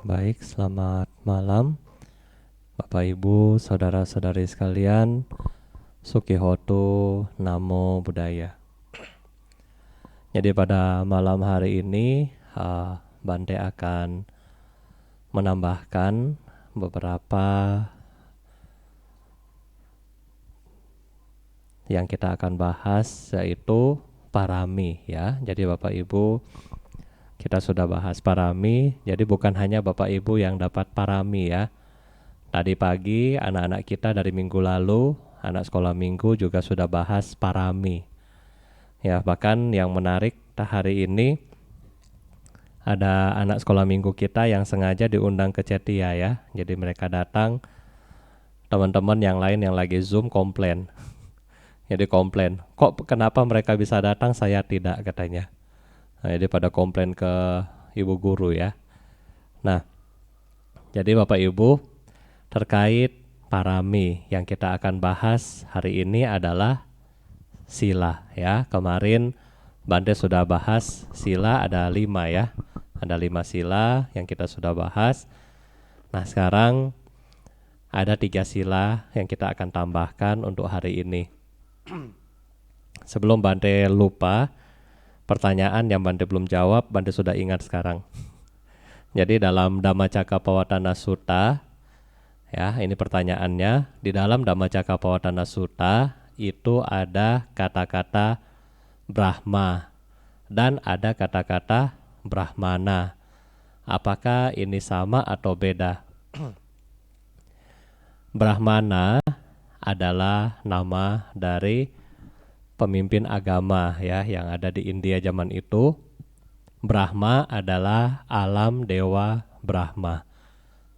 Baik, selamat malam Bapak Ibu, saudara-saudari sekalian. Sukihoto, Namo Buddhaya. Jadi pada malam hari ini Bante akan menambahkan beberapa yang kita akan bahas, yaitu parami ya. Jadi Bapak Ibu, kita sudah bahas parami. Jadi bukan hanya Bapak Ibu yang dapat parami ya. Tadi pagi anak-anak kita dari minggu lalu, anak sekolah minggu juga sudah bahas parami. Ya, bahkan yang menarik hari ini ada anak sekolah minggu kita yang sengaja diundang ke Cetia ya. Jadi mereka datang, teman-teman yang lain yang lagi Zoom komplain. Jadi komplain, kok kenapa mereka bisa datang saya tidak, katanya. Nah, jadi pada komplain ke ibu guru ya. Nah, jadi Bapak Ibu, terkait parami yang kita akan bahas hari ini adalah sila ya. Kemarin Bante sudah bahas sila ada 5 ya. Ada 5 sila yang kita sudah bahas. Nah, sekarang ada 3 sila yang kita akan tambahkan untuk hari ini. Sebelum Bante lupa, pertanyaan yang Bante belum jawab, Bante sudah ingat sekarang. Jadi dalam Dhammacakkappavattana Sutta, ya, ini pertanyaannya. Di dalam Dhammacakkappavattana Sutta itu ada kata-kata Brahma dan ada kata-kata Brahmana. Apakah ini sama atau beda? Brahmana adalah nama dari pemimpin agama ya yang ada di India zaman itu. Brahma adalah alam dewa Brahma.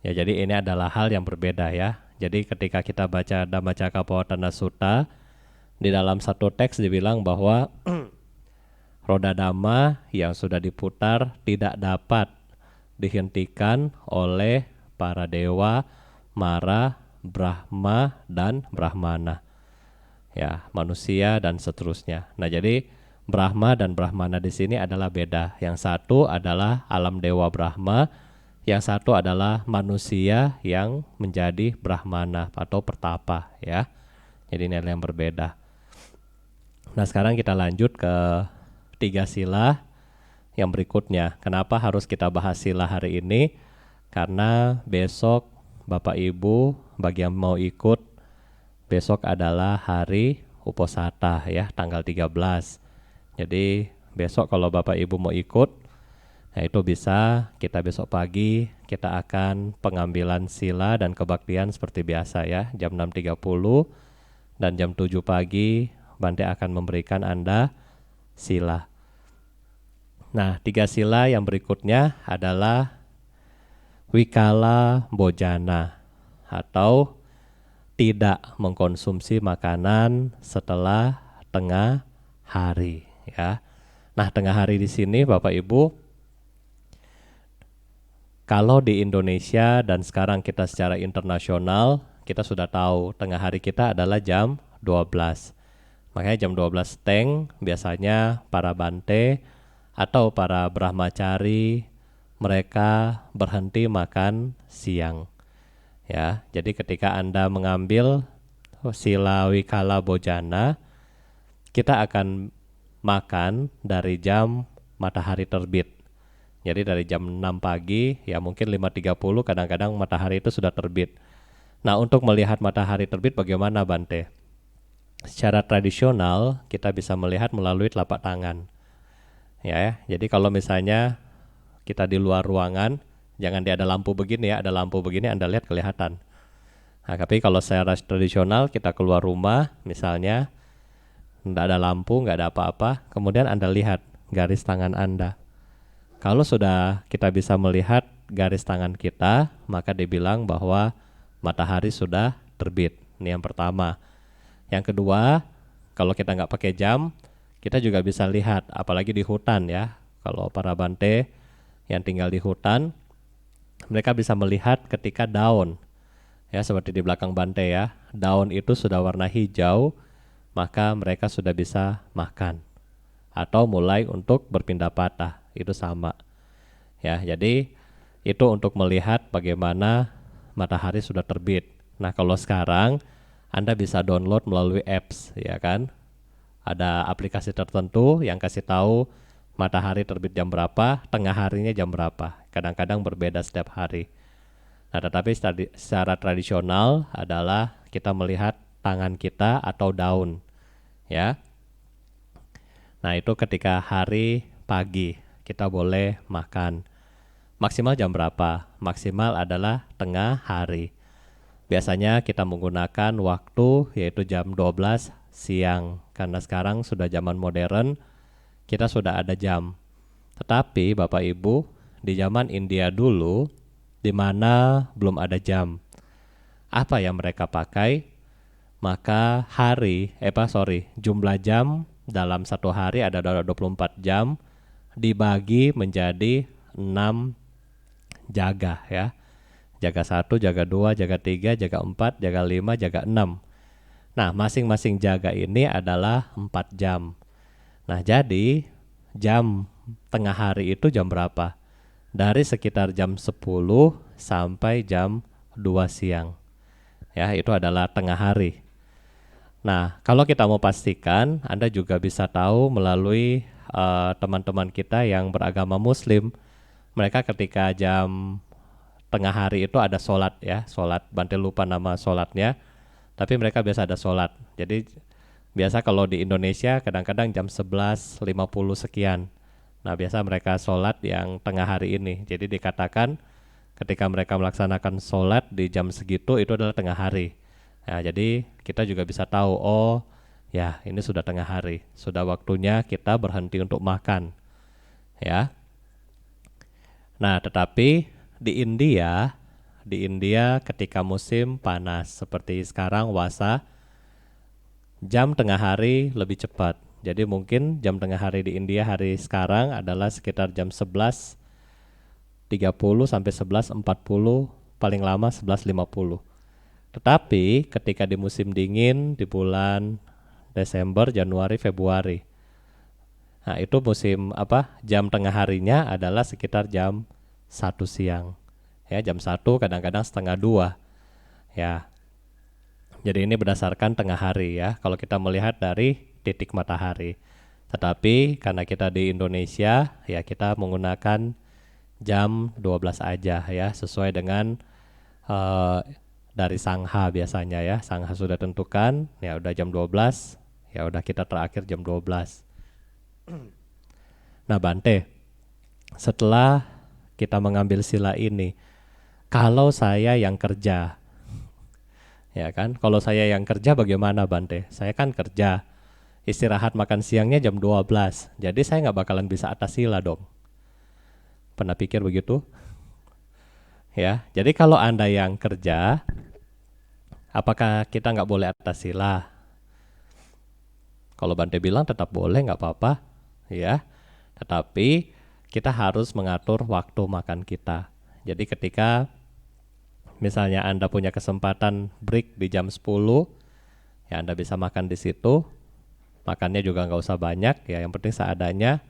Ya, jadi ini adalah hal yang berbeda ya. Jadi ketika kita baca Dhammacakkappavattana Sutta, di dalam satu teks dibilang bahwa roda dhamma yang sudah diputar tidak dapat dihentikan oleh para dewa, Mara, Brahma, dan Brahmana. Ya, manusia dan seterusnya. Nah, jadi Brahma dan Brahmana di sini adalah beda. Yang satu adalah alam dewa Brahma, yang satu adalah manusia yang menjadi Brahmana atau pertapa ya. Jadi ini adalah yang berbeda. Nah, sekarang kita lanjut ke 3 sila yang berikutnya. Kenapa harus kita bahas sila hari ini? Karena besok Bapak Ibu bagi yang mau ikut, besok adalah hari Uposatha ya, tanggal 13. Jadi besok kalau Bapak Ibu mau ikut, nah itu bisa, kita besok pagi kita akan pengambilan sila dan kebaktian seperti biasa ya, jam 6.30 dan jam 7 pagi Bante akan memberikan Anda sila. Nah, 3 sila yang berikutnya adalah Wikala Bojana atau tidak mengkonsumsi makanan setelah tengah hari ya. Nah, tengah hari di sini Bapak Ibu, kalau di Indonesia dan sekarang kita secara internasional, kita sudah tahu tengah hari kita adalah jam 12. Makanya jam 12 teng biasanya para Bante atau para Brahmacari mereka berhenti makan siang. Ya, jadi ketika Anda mengambil sila Wikala Bojana, kita akan makan dari jam matahari terbit. Jadi dari jam 6 pagi, ya mungkin 5.30 kadang-kadang matahari itu sudah terbit. Nah, untuk melihat matahari terbit bagaimana Bante? Secara tradisional kita bisa melihat melalui telapak tangan. Ya, jadi kalau misalnya kita di luar ruangan, jangan ada lampu begini ya, ada lampu begini Anda lihat kelihatan. Nah, tapi kalau secara tradisional kita keluar rumah, misalnya tidak ada lampu, nggak ada apa-apa, kemudian Anda lihat garis tangan Anda. Kalau sudah kita bisa melihat garis tangan kita, maka dibilang bahwa matahari sudah terbit. Ini yang pertama. Yang kedua, kalau kita nggak pakai jam, kita juga bisa lihat, apalagi di hutan ya. Kalau para Bante yang tinggal di hutan, mereka bisa melihat ketika daun, ya seperti di belakang Bante ya, daun itu sudah warna hijau, maka mereka sudah bisa makan atau mulai untuk berpindah patah, itu sama. Ya, jadi Itu untuk melihat bagaimana matahari sudah terbit. Nah, kalau sekarang Anda bisa download melalui apps, ya kan? Ada aplikasi tertentu yang kasih tahu matahari terbit jam berapa, tengah harinya jam berapa. Kadang-kadang berbeda setiap hari. Nah, tetapi secara tradisional adalah kita melihat tangan kita atau daun, ya. Nah, itu ketika hari pagi kita boleh makan. Maksimal jam berapa? Maksimal adalah tengah hari. Biasanya kita menggunakan waktu yaitu jam 12 siang. Karena sekarang sudah zaman modern, kita sudah ada jam. Tetapi Bapak Ibu, di zaman India dulu, di mana belum ada jam, apa yang mereka pakai? Maka jumlah jam dalam satu hari ada 24 jam dibagi menjadi 6 jaga, ya. Jaga 1, jaga 2, jaga 3, jaga 4, jaga 5, jaga 6. Nah, masing-masing jaga ini adalah 4 jam. Nah, jadi jam tengah hari itu jam berapa? Dari sekitar jam 10 sampai jam 2 siang. Ya, itu adalah tengah hari. Nah, kalau kita mau pastikan, Anda juga bisa tahu melalui teman-teman kita yang beragama Muslim. Mereka ketika jam tengah hari itu ada sholat, ya, sholat. Bante lupa nama sholatnya, tapi mereka biasa ada sholat. Jadi biasa kalau di Indonesia kadang-kadang jam 11.50 sekian. Nah, biasa mereka sholat yang tengah hari ini. Jadi dikatakan ketika mereka melaksanakan sholat di jam segitu itu adalah tengah hari. Nah, jadi kita juga bisa tahu, oh ya, ini sudah tengah hari, sudah waktunya kita berhenti untuk makan, ya. Nah, tetapi di India ketika musim panas seperti sekarang wasa, jam tengah hari lebih cepat. Jadi mungkin jam tengah hari di India hari sekarang adalah sekitar jam 11.30 sampai 11.40, paling lama 11.50. Tetapi ketika di musim dingin di bulan Desember, Januari, Februari, nah itu musim jam tengah harinya adalah sekitar jam 1 siang. Ya, jam 1 kadang-kadang setengah 2. Ya. Jadi ini berdasarkan tengah hari, ya, kalau kita melihat dari titik matahari. Tetapi karena kita di Indonesia, ya, kita menggunakan jam 12 aja, ya, sesuai dengan dari Sangha biasanya, ya. Sangha sudah tentukan, ya udah jam 12, ya udah kita terakhir jam 12. Nah, Bante, setelah kita mengambil sila ini, kalau saya yang kerja, ya kan, kalau saya yang kerja bagaimana, Bante? Saya kan kerja, istirahat makan siangnya jam 12, jadi saya nggak bakalan bisa atas sila dong. Pernah pikir begitu? Ya, jadi kalau Anda yang kerja, apakah kita nggak boleh atas sila? Kalau Bante bilang tetap boleh, nggak apa-apa, ya. Tetapi kita harus mengatur waktu makan kita. Jadi ketika misalnya Anda punya kesempatan break di jam 10, ya Anda bisa makan di situ. Makannya juga nggak usah banyak, ya, yang penting seadanya,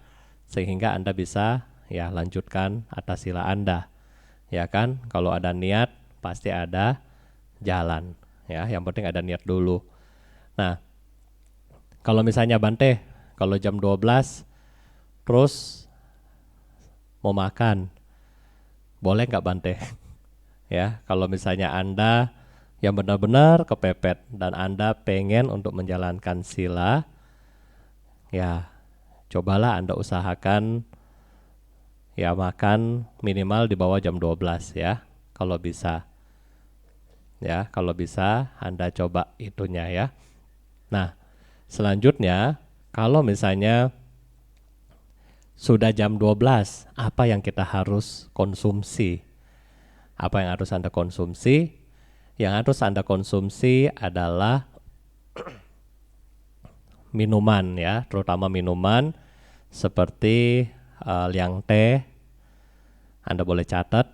sehingga Anda bisa, ya, lanjutkan atas sila Anda. Ya kan, kalau ada niat pasti ada jalan, ya, yang penting ada niat dulu. Nah, kalau misalnya Bante, kalau jam 12 terus mau makan, boleh nggak Bante? Ya, kalau misalnya Anda yang benar-benar kepepet dan Anda pengen untuk menjalankan sila, ya cobalah Anda usahakan, ya, makan minimal di bawah jam 12, ya, kalau bisa. Ya, kalau bisa Anda coba itunya, ya. Nah, selanjutnya kalau misalnya sudah jam 12, apa yang kita harus konsumsi? Apa yang harus Anda konsumsi? Yang harus Anda konsumsi adalah minuman, ya, terutama minuman seperti liang teh. Anda boleh catat,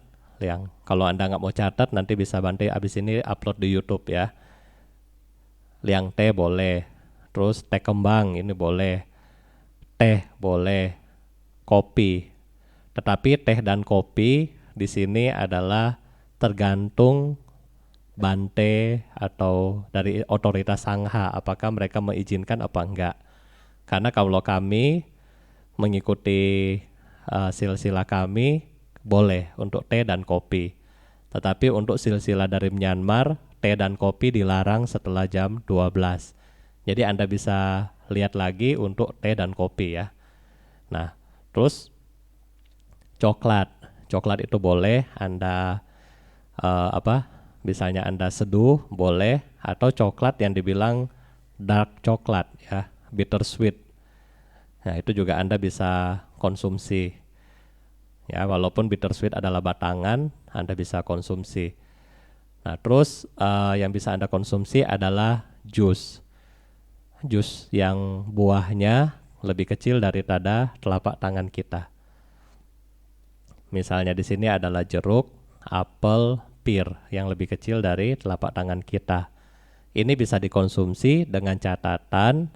kalau Anda nggak mau catat nanti bisa Bante abis ini upload di YouTube, ya. Liang teh boleh, terus teh kembang ini boleh, teh boleh, kopi. Tetapi teh dan kopi di sini adalah tergantung Bante atau dari otoritas sangha apakah mereka mengizinkan apa enggak. Karena kalau kami mengikuti silsilah kami boleh untuk teh dan kopi. Tetapi untuk silsilah dari Myanmar, teh dan kopi dilarang setelah jam 12. Jadi Anda bisa lihat lagi untuk teh dan kopi ya. Nah, terus coklat. Coklat itu boleh Anda misalnya Anda seduh boleh, atau coklat yang dibilang dark coklat ya, bittersweet. Nah, itu juga Anda bisa konsumsi. Ya, walaupun bittersweet adalah batangan, Anda bisa konsumsi. Nah, terus yang bisa Anda konsumsi adalah jus. Jus yang buahnya lebih kecil daripada telapak tangan kita. Misalnya di sini adalah jeruk, apel, pir yang lebih kecil dari telapak tangan kita. Ini bisa dikonsumsi dengan catatan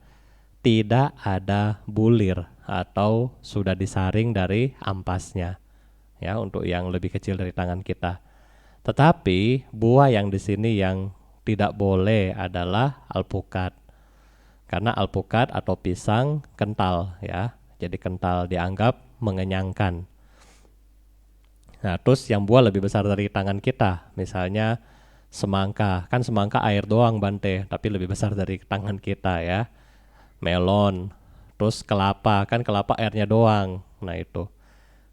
tidak ada bulir atau sudah disaring dari ampasnya. Ya, untuk yang lebih kecil dari tangan kita. Tetapi buah yang di sini yang tidak boleh adalah alpukat. Karena alpukat atau pisang kental ya. Jadi kental dianggap mengenyangkan. Nah, terus yang buah lebih besar dari tangan kita, misalnya semangka. Kan semangka air doang Bante, tapi lebih besar dari tangan kita ya. Melon, terus kelapa, kan kelapa airnya doang. Nah, itu.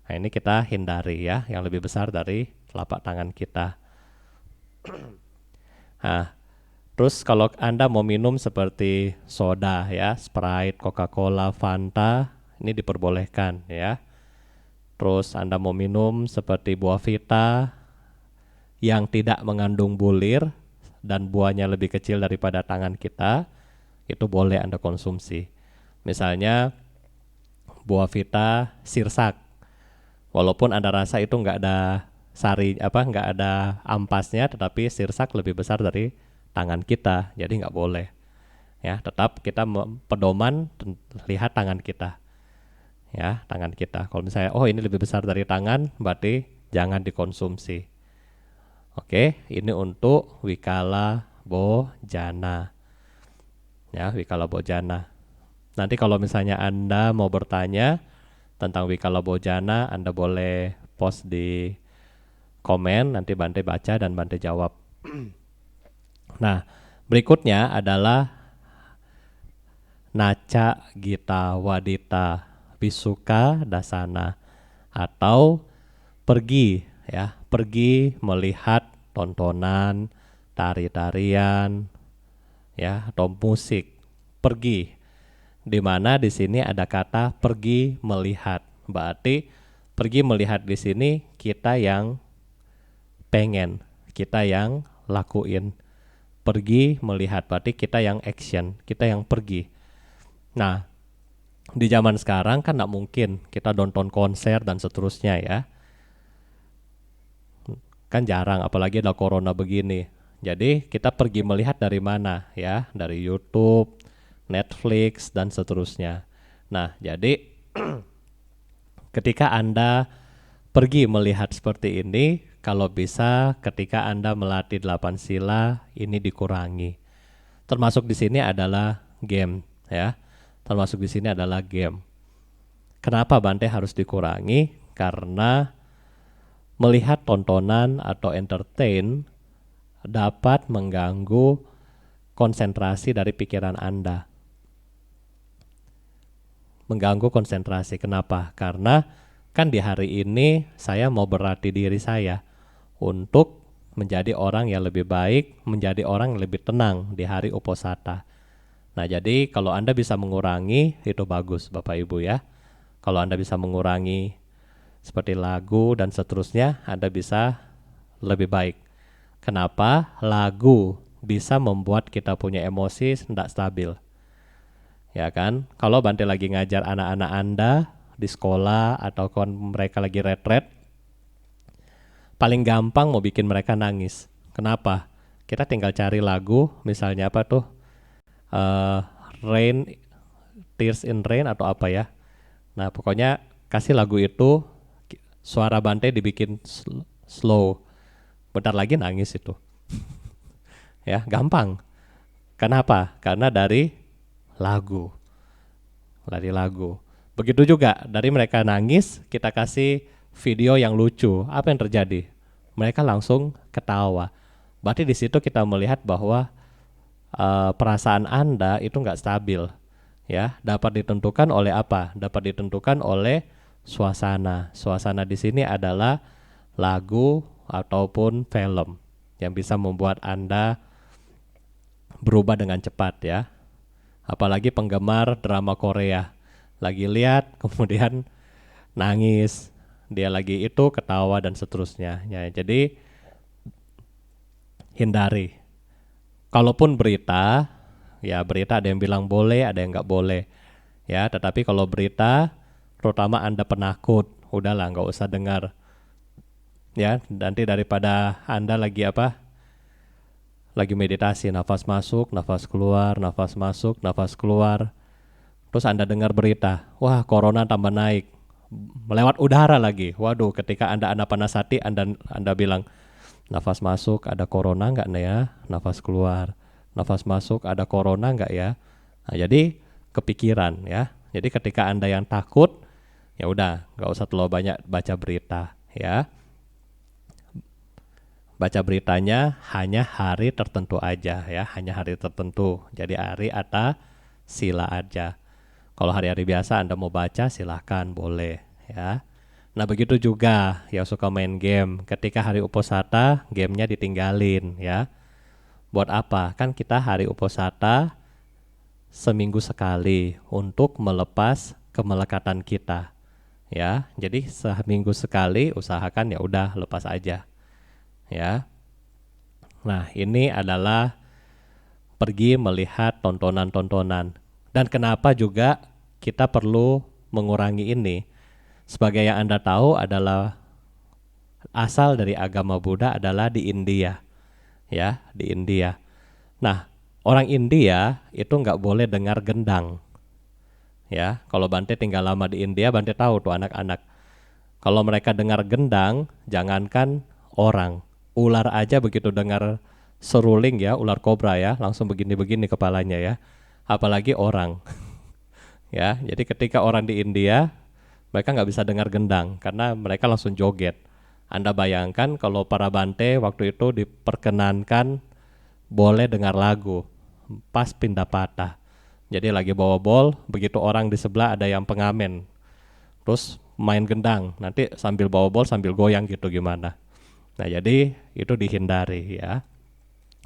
Nah, ini kita hindari ya, yang lebih besar dari telapak tangan kita. Nah, terus kalau Anda mau minum seperti soda ya, Sprite, Coca-Cola, Fanta, ini diperbolehkan ya. Terus Anda mau minum seperti buah vita yang tidak mengandung bulir dan buahnya lebih kecil daripada tangan kita, itu boleh Anda konsumsi. Misalnya buah vita sirsak, walaupun Anda rasa itu nggak ada nggak ada ampasnya, tetapi sirsak lebih besar dari tangan kita, jadi nggak boleh. Ya, tetap kita pedoman lihat tangan kita. Ya, tangan kita. Kalau misalnya ini lebih besar dari tangan, berarti jangan dikonsumsi. Oke, ini untuk wikala bojana. Ya, wikala bojana. Nanti kalau misalnya Anda mau bertanya tentang wikala bojana, Anda boleh post di komen, nanti Bante baca dan Bante jawab. Nah, berikutnya adalah naca gita wadita Bisuka dasana, atau pergi ya, pergi melihat tontonan, tari-tarian ya, atau musik. Pergi. Di mana di sini ada kata pergi melihat. Berarti pergi melihat di sini kita yang pengen, kita yang lakuin. Pergi melihat berarti kita yang action, kita yang pergi. Nah, di zaman sekarang kan nggak mungkin kita nonton konser dan seterusnya ya. Kan jarang, apalagi ada corona begini. Jadi kita pergi melihat dari mana ya, dari YouTube, Netflix dan seterusnya. Nah, jadi ketika Anda pergi melihat seperti ini, kalau bisa ketika Anda melatih 8 sila ini dikurangi. Termasuk di sini adalah game ya. Termasuk di sini adalah game. Kenapa Bante harus dikurangi? Karena melihat tontonan atau entertain dapat mengganggu konsentrasi dari pikiran Anda. Mengganggu konsentrasi. Kenapa? Karena kan di hari ini saya mau berlatih diri saya untuk menjadi orang yang lebih baik, menjadi orang yang lebih tenang di hari Uposatha. Nah, jadi kalau Anda bisa mengurangi, itu bagus Bapak Ibu ya. Kalau Anda bisa mengurangi seperti lagu dan seterusnya, Anda bisa lebih baik. Kenapa? Lagu bisa membuat kita punya emosi tidak stabil. Ya kan? Kalau Bante lagi ngajar anak-anak Anda di sekolah atau mereka lagi retret, paling gampang mau bikin mereka nangis. Kenapa? Kita tinggal cari lagu, misalnya apa tuh? Rain, Tears in Rain atau apa ya. Nah, pokoknya kasih lagu itu, suara Bante dibikin slow, bentar lagi nangis itu. Ya, gampang. Kenapa? Karena dari lagu. Dari lagu. Begitu juga dari mereka nangis, kita kasih video yang lucu. Apa yang terjadi? Mereka langsung ketawa. Berarti di situ kita melihat bahwa perasaan Anda itu nggak stabil. Ya, dapat ditentukan oleh apa? Dapat ditentukan oleh suasana. Suasana di sini adalah lagu ataupun film yang bisa membuat Anda berubah dengan cepat ya. Apalagi penggemar drama Korea. Lagi lihat kemudian nangis, dia lagi itu ketawa dan seterusnya. Ya, jadi hindari. Kalaupun berita, ya berita ada yang bilang boleh, ada yang nggak boleh. Ya, tetapi kalau berita, terutama Anda penakut, udahlah nggak usah dengar. Ya, nanti daripada Anda lagi lagi meditasi, nafas masuk, nafas keluar, nafas masuk, nafas keluar. Terus Anda dengar berita, wah corona tambah naik, melewat udara lagi. Waduh, ketika Anda anapanasati, Anda bilang, nafas masuk ada corona nggak nih ya? Nafas keluar, nafas masuk ada corona nggak ya? Nah, jadi kepikiran ya. Jadi ketika Anda yang takut, ya udah nggak usah terlalu banyak baca berita ya. Baca beritanya hanya hari tertentu aja ya, hanya hari tertentu. Jadi hari atau sila aja. Kalau hari-hari biasa Anda mau baca silahkan boleh ya. Nah begitu juga yang suka main game, ketika hari uposatha gamenya ditinggalin ya. Buat apa? Kan kita hari uposatha seminggu sekali untuk melepas kemelekatan kita ya. Jadi seminggu sekali usahakan ya udah lepas aja ya. Nah ini adalah pergi melihat tontonan-tontonan. Dan kenapa juga kita perlu mengurangi ini? Sebagai yang Anda tahu adalah asal dari agama Buddha adalah di India. Ya, di India. Nah, orang India itu nggak boleh dengar gendang. Ya, kalau Bante tinggal lama di India, Bante tahu tuh anak-anak. Kalau mereka dengar gendang, jangankan orang, ular aja begitu dengar seruling ya, ular kobra ya, langsung begini-begini kepalanya ya. Apalagi orang. Ya, jadi ketika orang di India, mereka nggak bisa dengar gendang karena mereka langsung joget. Anda bayangkan kalau para Bante waktu itu diperkenankan boleh dengar lagu pas pindah patah. Jadi lagi bawa bol, begitu orang di sebelah ada yang pengamen, terus main gendang, nanti sambil bawa bol sambil goyang gitu gimana. Nah jadi itu dihindari ya.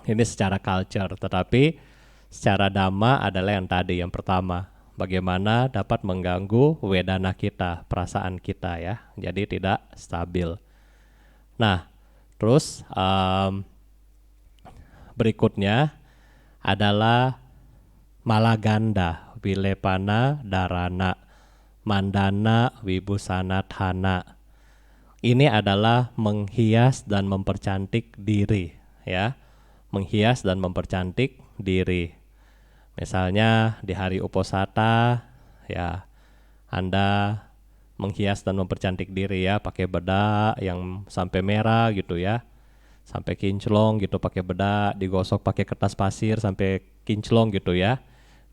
Ini secara culture, tetapi secara dhamma adalah yang tadi, yang pertama. Bagaimana dapat mengganggu wedana kita, perasaan kita ya. Jadi tidak stabil. Nah, terus berikutnya adalah malaganda, wilepana, dharana, mandana, wibusana, thana. Ini adalah menghias dan mempercantik diri ya. Menghias dan mempercantik diri. Misalnya di hari uposatha ya Anda menghias dan mempercantik diri ya, pakai bedak yang sampai merah gitu ya. Sampai kinclong gitu pakai bedak, digosok pakai kertas pasir sampai kinclong gitu ya.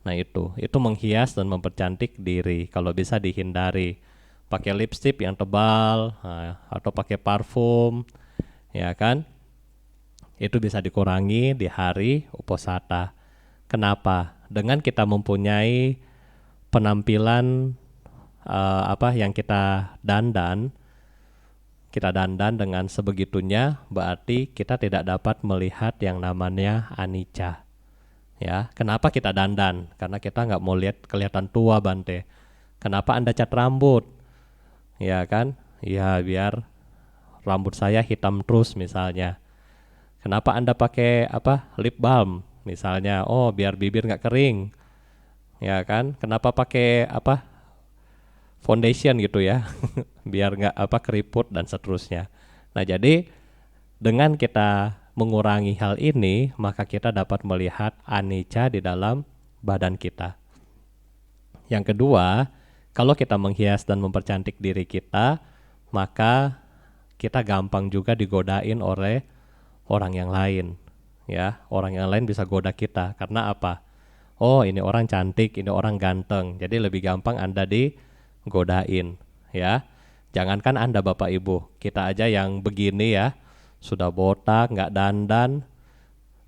Nah itu menghias dan mempercantik diri. Kalau bisa dihindari. Pakai lipstick yang tebal atau pakai parfum ya kan. Itu bisa dikurangi di hari uposatha. Kenapa? Dengan kita mempunyai penampilan yang kita dandan dengan sebegitunya, berarti kita tidak dapat melihat yang namanya anicca. Ya, kenapa kita dandan? Karena kita nggak mau lihat kelihatan tua, Bante. Kenapa Anda cat rambut? Ya kan? Ya biar rambut saya hitam terus misalnya. Kenapa Anda pakai lip balm? Misalnya, oh biar bibir nggak kering, ya kan? Kenapa pakai foundation gitu ya, biar nggak keriput dan seterusnya. Nah jadi dengan kita mengurangi hal ini, maka kita dapat melihat anicca di dalam badan kita. Yang kedua, kalau kita menghias dan mempercantik diri kita, maka kita gampang juga digodain oleh orang yang lain. Ya, orang yang lain bisa goda kita karena apa? Oh, ini orang cantik, ini orang ganteng. Jadi lebih gampang Anda digodain, ya. Jangankan Anda Bapak Ibu, kita aja yang begini ya, sudah botak, nggak dandan,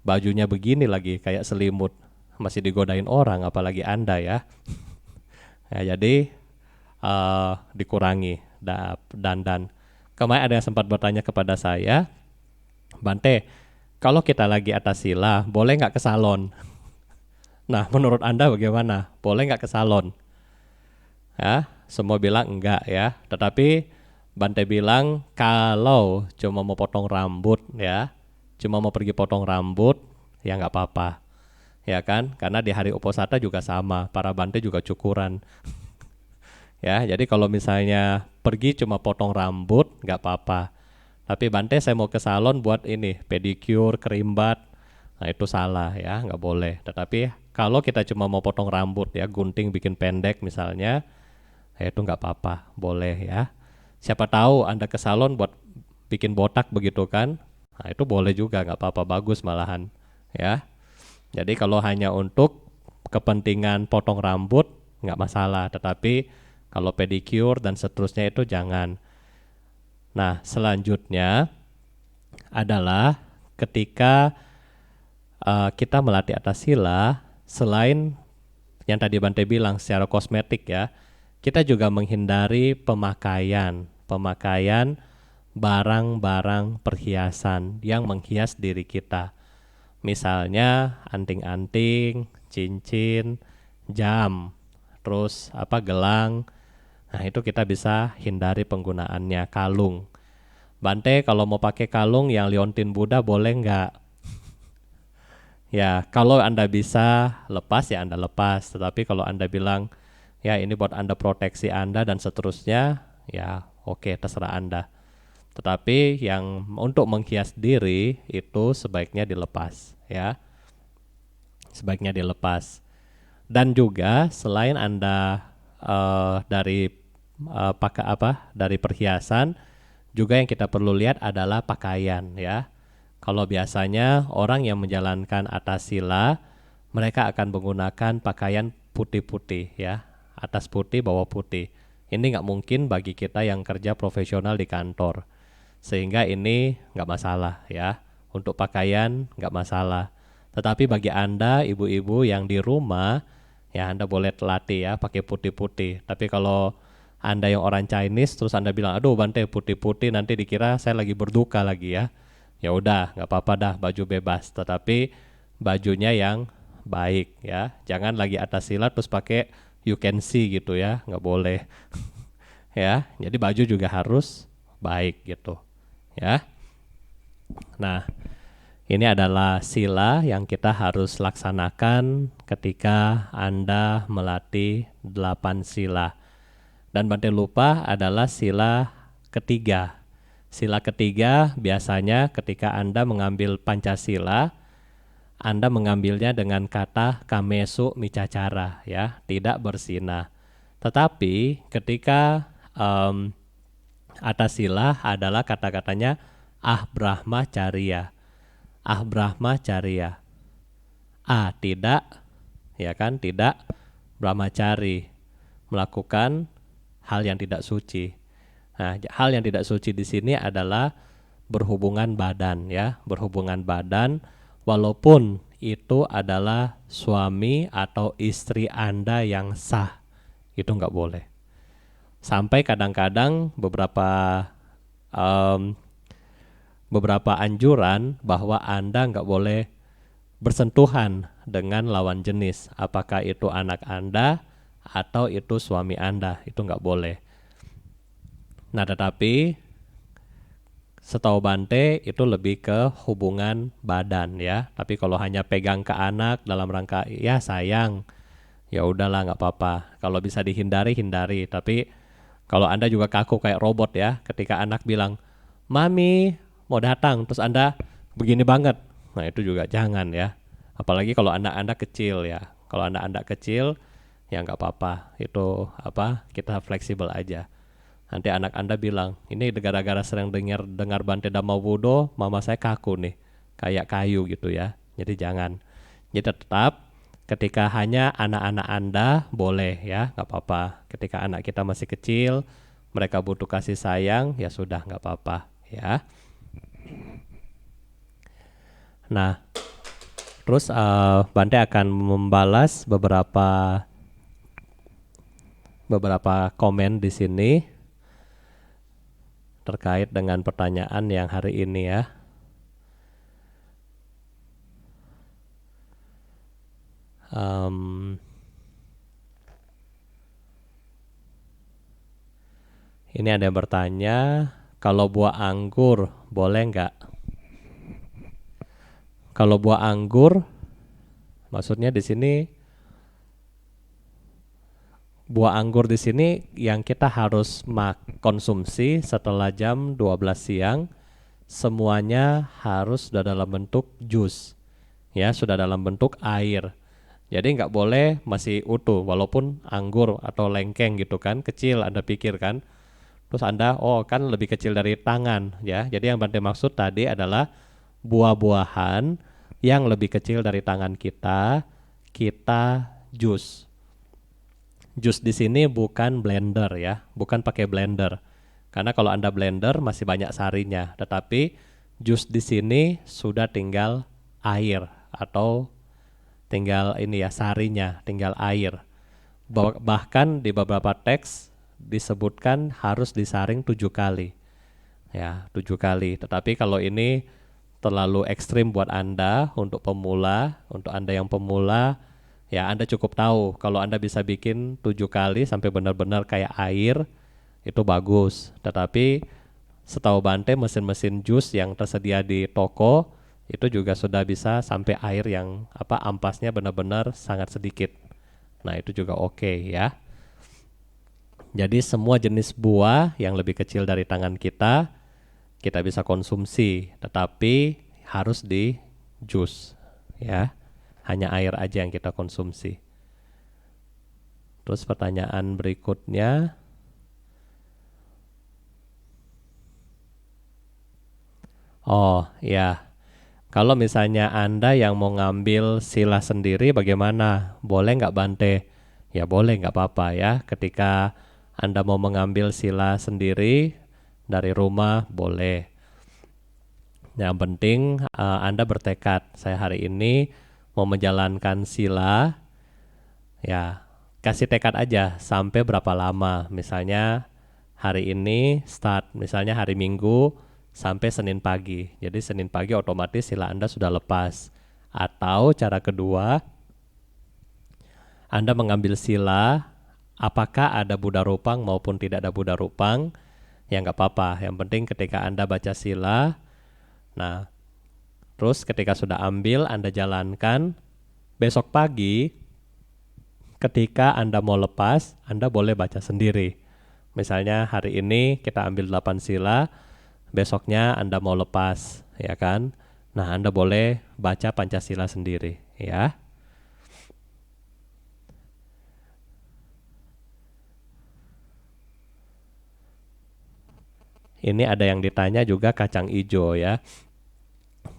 bajunya begini lagi kayak selimut, masih digodain orang, apalagi Anda ya. Ya, jadi dikurangi dandan. Kemarin ada yang sempat bertanya kepada saya, Bante, kalau kita lagi atas sila, boleh nggak ke salon? Nah, menurut Anda bagaimana? Boleh nggak ke salon? Ya, semua bilang enggak ya. Tetapi Bante bilang kalau cuma mau potong rambut ya, cuma mau pergi potong rambut, ya nggak apa-apa. Ya kan? Karena di hari Uposatha juga sama, para Bante juga cukuran. Ya, jadi kalau misalnya pergi cuma potong rambut, nggak apa-apa. Tapi Bante saya mau ke salon buat ini, pedicure, kerimbat, nah itu salah ya, nggak boleh. Tetapi kalau kita cuma mau potong rambut ya, gunting bikin pendek misalnya, ya itu nggak apa-apa, boleh ya. Siapa tahu Anda ke salon buat bikin botak begitu kan, nah itu boleh juga, nggak apa-apa, bagus malahan ya. Jadi kalau hanya untuk kepentingan potong rambut, nggak masalah. Tetapi kalau pedicure dan seterusnya itu jangan. Nah, selanjutnya adalah ketika kita melatih atas sila, selain yang tadi Bante bilang secara kosmetik ya, kita juga menghindari pemakaian barang-barang perhiasan yang menghias diri kita. Misalnya anting-anting, cincin, jam, terus gelang. Nah, itu kita bisa hindari penggunaannya. Kalung. Bante kalau mau pakai kalung yang liontin Buddha boleh nggak? Ya, kalau Anda bisa lepas ya Anda lepas. Tetapi kalau Anda bilang ya ini buat Anda proteksi Anda dan seterusnya, ya oke, terserah Anda. Tetapi yang untuk menghias diri itu sebaiknya dilepas ya. Sebaiknya dilepas. Dan juga selain Anda dari dari perhiasan, juga yang kita perlu lihat adalah pakaian ya. Kalau biasanya orang yang menjalankan atas sila, mereka akan menggunakan pakaian putih-putih ya, atas putih, bawah putih. Ini nggak mungkin bagi kita yang kerja profesional di kantor, sehingga ini nggak masalah ya. Untuk pakaian nggak masalah. Tetapi bagi Anda, ibu-ibu yang di rumah, ya Anda boleh latih ya, pakai putih-putih. Tapi kalau Anda yang orang Chinese, terus Anda bilang, aduh Bante putih-putih, nanti dikira saya lagi berduka lagi ya. Ya udah, nggak apa-apa dah, baju bebas. Tetapi bajunya yang baik ya. Jangan lagi atas sila terus pakai you can see gitu ya, nggak boleh. Ya, jadi baju juga harus baik gitu. Ya. Nah, ini adalah sila yang kita harus laksanakan ketika Anda melatih 8 sila. Dan Bante lupa adalah sila ketiga. Sila ketiga biasanya ketika Anda mengambil Pancasila, Anda mengambilnya dengan kata kamesu micacara ya, tidak berzina. Tetapi ketika atas sila adalah kata-katanya brahmacharya. Brahmacharya. Tidak, ya kan, tidak brahmachari, melakukan hal yang tidak suci. Nah, hal yang tidak suci di sini adalah berhubungan badan ya, berhubungan badan walaupun itu adalah suami atau istri Anda yang sah, itu nggak boleh. Sampai kadang-kadang beberapa anjuran bahwa Anda nggak boleh bersentuhan dengan lawan jenis, apakah itu anak Anda atau itu suami Anda, itu nggak boleh. Nah, tetapi setahu Bante itu lebih ke hubungan badan ya. Tapi kalau hanya pegang ke anak dalam rangka ya sayang, ya udahlah nggak apa-apa. Kalau bisa dihindari, hindari. Tapi kalau Anda juga kaku kayak robot ya, ketika anak bilang, "Mami mau datang," terus Anda begini banget. Nah, itu juga jangan ya. Apalagi kalau anak-anak kecil ya. Kalau anak-anak kecil ya nggak apa-apa. Itu kita fleksibel aja. Nanti anak Anda bilang, ini gara-gara sering dengar Bante Dhamma Wudhu, mama saya kaku nih, kayak kayu gitu ya. Jadi jangan. Jadi tetap ketika hanya anak-anak Anda boleh ya, nggak apa-apa. Ketika anak kita masih kecil, mereka butuh kasih sayang, ya sudah nggak apa-apa ya. Nah, terus Bante akan membalas beberapa komen di sini terkait dengan pertanyaan yang hari ini ya. Ini ada yang bertanya, kalau buah anggur boleh nggak? Kalau buah anggur, maksudnya di sini buah anggur di sini yang kita harus konsumsi setelah jam 12 siang, semuanya harus sudah dalam bentuk jus, ya sudah dalam bentuk air. Jadi nggak boleh masih utuh, walaupun anggur atau lengkeng gitu kan, kecil Anda pikir kan. Terus Anda, oh kan lebih kecil dari tangan ya. Jadi yang Bante maksud tadi adalah buah-buahan yang lebih kecil dari tangan kita jus. Jus di sini bukan blender ya, bukan pakai blender. Karena kalau Anda blender masih banyak sarinya, tetapi jus di sini sudah tinggal air atau tinggal ini ya sarinya, tinggal air. Bahkan di beberapa teks disebutkan harus disaring 7 kali. Ya, 7 kali. Tetapi kalau ini terlalu ekstrim buat Anda untuk pemula, untuk Anda yang pemula, ya Anda cukup tahu kalau Anda bisa bikin 7 kali sampai benar-benar kayak air, itu bagus. Tetapi setahu Bante mesin-mesin jus yang tersedia di toko itu juga sudah bisa sampai air yang ampasnya benar-benar sangat sedikit. Nah, itu juga oke ya. Jadi semua jenis buah yang lebih kecil dari tangan kita bisa konsumsi, tetapi harus di jus ya. Hanya air aja yang kita konsumsi. Terus pertanyaan berikutnya, oh ya, kalau misalnya Anda yang mau ngambil sila sendiri bagaimana? Boleh nggak Bante? Ya boleh, nggak apa-apa ya. Ketika Anda mau mengambil sila sendiri dari rumah boleh. Yang penting Anda bertekad, saya hari ini mau menjalankan sila, ya kasih tekad aja sampai berapa lama. Misalnya hari ini start, misalnya hari Minggu sampai Senin pagi. Jadi Senin pagi otomatis sila Anda sudah lepas. Atau cara kedua, Anda mengambil sila, apakah ada Buddha Rupang maupun tidak ada Buddha Rupang, ya nggak apa-apa. Yang penting ketika Anda baca sila, nah terus ketika sudah ambil Anda jalankan, besok pagi ketika Anda mau lepas, Anda boleh baca sendiri. Misalnya hari ini kita ambil 8 sila, besoknya Anda mau lepas, ya kan? Nah, Anda boleh baca Pancasila sendiri, ya. Ini ada yang ditanya juga kacang ijo ya.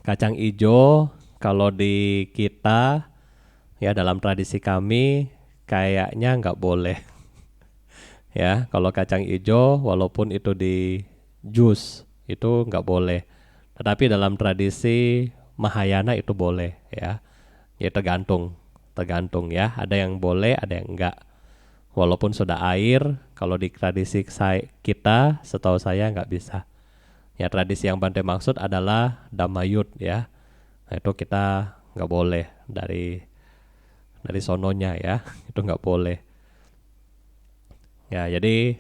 Kacang ijo kalau di kita ya dalam tradisi kami kayaknya nggak boleh. Ya, kalau kacang ijo walaupun itu di jus itu nggak boleh. Tetapi dalam tradisi Mahayana itu boleh ya. Ya tergantung ya. Ada yang boleh, ada yang enggak. Walaupun sudah air, kalau di tradisi kita, setahu saya nggak bisa. Ya tradisi yang Bante maksud adalah Dhammayut ya. Nah, itu kita nggak boleh dari sononya ya. Itu nggak boleh. Ya jadi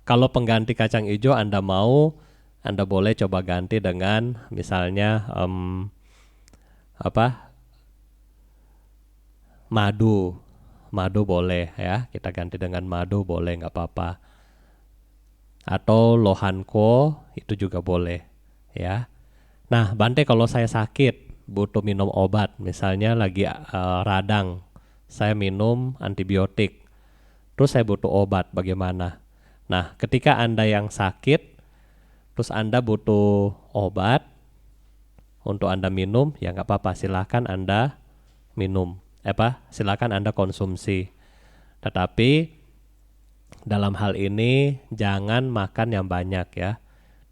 kalau pengganti kacang hijau Anda mau, Anda boleh coba ganti dengan misalnya madu. Madu boleh ya, kita ganti dengan madu boleh, nggak apa-apa. Atau lohanko itu juga boleh ya. Nah Bante, kalau saya sakit butuh minum obat, misalnya lagi radang, saya minum antibiotik, terus saya butuh obat, bagaimana? Nah, ketika Anda yang sakit, terus Anda butuh obat untuk Anda minum, ya nggak apa-apa, silakan Anda minum. Silakan Anda konsumsi. Tetapi dalam hal ini jangan makan yang banyak ya.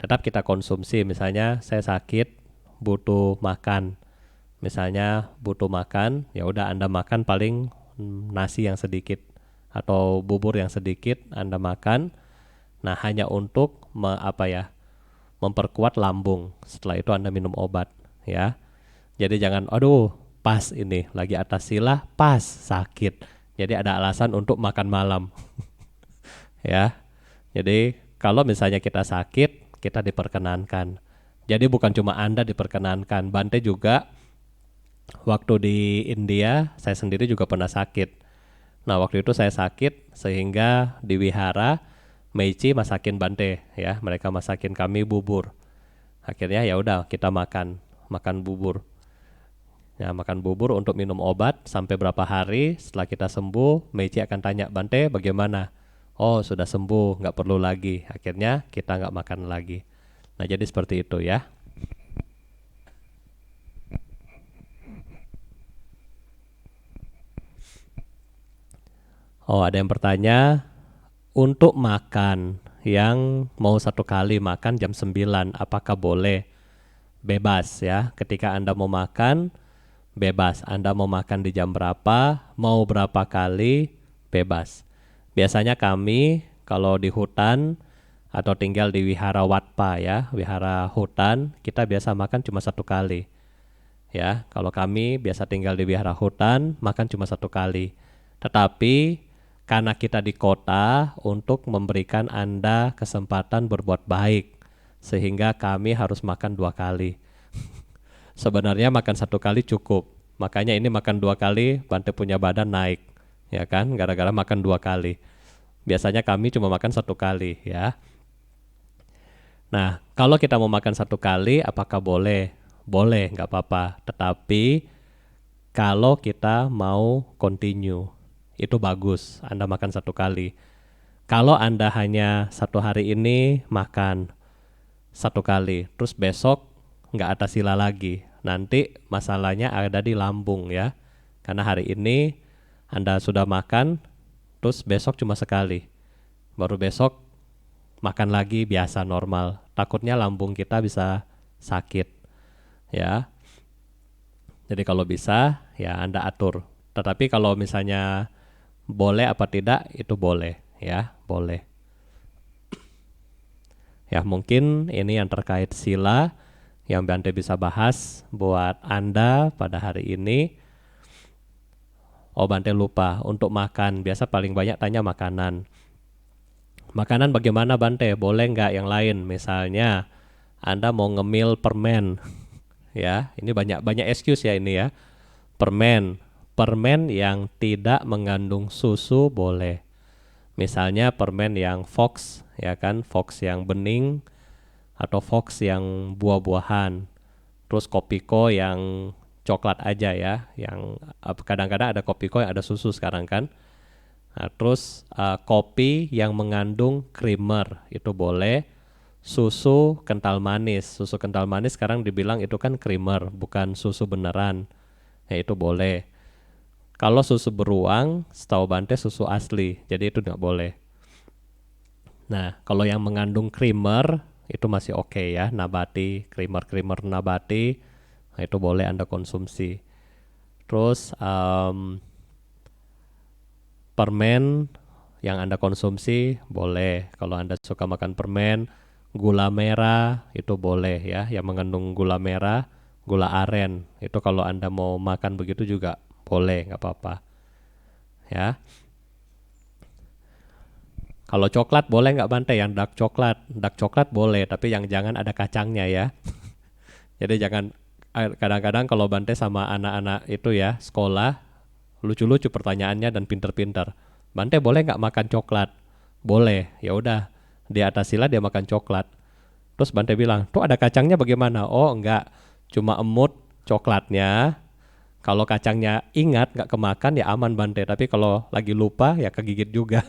Tetap kita konsumsi, misalnya saya sakit butuh makan. Misalnya butuh makan, ya udah Anda makan paling nasi yang sedikit atau bubur yang sedikit Anda makan. Nah, hanya untuk memperkuat lambung. Setelah itu Anda minum obat ya. Jadi jangan aduh, pas ini lagi atas sila, pas sakit. Jadi ada alasan untuk makan malam. Ya. Jadi kalau misalnya kita sakit, kita diperkenankan. Jadi bukan cuma Anda diperkenankan, Bante juga waktu di India, saya sendiri juga pernah sakit. Nah, waktu itu saya sakit sehingga di wihara Meichi masakin Bante ya, mereka masakin kami bubur. Akhirnya ya udah kita makan bubur. Ya, makan bubur untuk minum obat sampai berapa hari setelah kita sembuh, Meichi akan tanya, Bante bagaimana? Oh, sudah sembuh, nggak perlu lagi. Akhirnya kita nggak makan lagi. Nah, jadi seperti itu ya. Oh, ada yang bertanya, untuk makan yang mau satu kali makan jam 9, apakah boleh? Bebas ya, ketika Anda mau makan, bebas. Anda mau makan di jam berapa, mau berapa kali, bebas. Biasanya kami kalau di hutan atau tinggal di wihara watpa ya, wihara hutan, kita biasa makan cuma satu kali. Ya, kalau kami biasa tinggal di wihara hutan, makan cuma satu kali. Tetapi karena kita di kota untuk memberikan Anda kesempatan berbuat baik, sehingga kami harus makan 2 kali. Sebenarnya makan satu kali cukup. Makanya ini makan 2 kali, Bante punya badan naik, ya kan? Gara-gara makan 2 kali. Biasanya kami cuma makan satu kali, ya. Nah, kalau kita mau makan satu kali, apakah boleh? Boleh, nggak apa-apa. Tetapi kalau kita mau continue, itu bagus. Anda makan satu kali. Kalau Anda hanya satu hari ini makan satu kali, terus besok nggak ada sila lagi, nanti masalahnya ada di lambung ya. Karena hari ini Anda sudah makan, terus besok cuma sekali, baru besok makan lagi biasa normal. Takutnya lambung kita bisa sakit ya. Jadi kalau bisa ya Anda atur. Tetapi kalau misalnya boleh apa tidak, itu boleh ya, boleh. Ya mungkin ini yang terkait sila yang Bante bisa bahas buat Anda pada hari ini. Oh, Bante lupa untuk makan, biasa paling banyak tanya makanan. Makanan bagaimana Bante? Boleh nggak yang lain? Misalnya Anda mau ngemil permen, ya ini banyak excuse ya ini ya. Permen yang tidak mengandung susu boleh. Misalnya permen yang Fox, ya kan, Fox yang bening atau Fox yang buah-buahan. Terus Kopiko yang coklat aja ya, yang kadang-kadang ada Kopiko yang ada susu sekarang kan. Nah, terus kopi yang mengandung creamer itu boleh. Susu kental manis sekarang dibilang itu kan creamer, bukan susu beneran. Ya itu boleh. Kalau susu beruang, setahu Bante susu asli, jadi itu nggak boleh. Nah, kalau yang mengandung creamer itu masih oke ya, nabati, creamer nabati, nah itu boleh Anda konsumsi. Terus permen yang Anda konsumsi boleh. Kalau Anda suka makan permen, gula merah itu boleh ya, yang mengandung gula merah, gula aren itu kalau Anda mau makan begitu juga boleh, nggak apa-apa ya. Kalau coklat boleh nggak Bante? Yang dark coklat boleh, tapi yang jangan ada kacangnya ya. Jadi jangan, kadang-kadang kalau Bante sama anak-anak itu ya sekolah, lucu-lucu pertanyaannya dan pinter-pinter. Bante boleh nggak makan coklat? Boleh, ya udah. Di atas sila dia makan coklat. Terus Bante bilang, tuh ada kacangnya bagaimana? Oh enggak, cuma emut coklatnya. Kalau kacangnya ingat nggak kemakan ya aman Bante. Tapi kalau lagi lupa ya kegigit juga.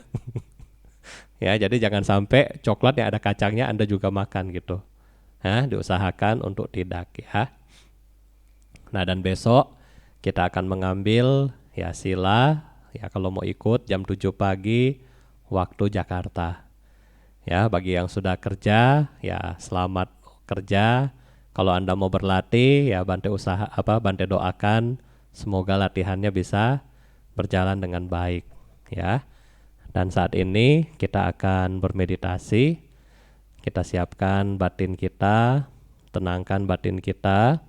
Ya, jadi jangan sampai coklat yang ada kacangnya Anda juga makan gitu. Ya, diusahakan untuk tidak ya. Nah, dan besok kita akan mengambil ya sila ya kalau mau ikut jam 7 pagi waktu Jakarta. Ya, bagi yang sudah kerja ya selamat kerja. Kalau Anda mau berlatih ya Bante doakan semoga latihannya bisa berjalan dengan baik ya. Dan saat ini kita akan bermeditasi. Kita siapkan batin kita, tenangkan batin kita.